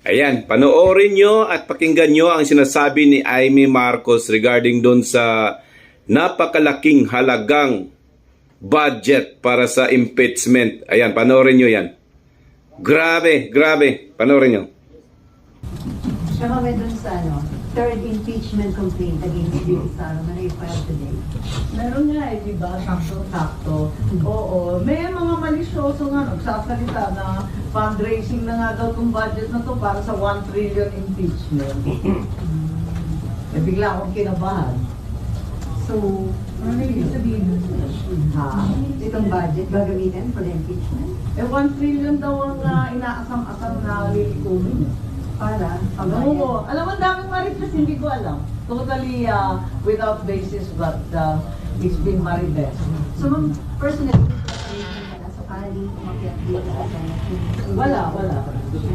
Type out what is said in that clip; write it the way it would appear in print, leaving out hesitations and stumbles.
Ayan, panoorin nyo at pakinggan nyo ang sinasabi ni Amy Marcos regarding doon sa napakalaking halagang budget para sa impeachment. Ayan, panoorin nyo yan. Grabe, grabe. Panoorin nyo. Siya kami dun sa third impeachment complaint against Bill Sara na na-file today. Meron nga di ba? Sakto-sakto. Oo. May mga malisyoso nga nagsasalita na fundraising na nga daw itong budget na to para sa 1 trillion impeachment. Bigla akong kinabahan. So, Ano ibig sabihin? Ha? itong budget gagamitin for the impeachment? 1 trillion daw ang inaasam-asam na lilikumin. Para Oo. Alam mo, daming marites, hindi ko alam. Totally without basis but it's been marites. So, ma'am, personally, wala sakali, umakyat dito sa Senate. Wala.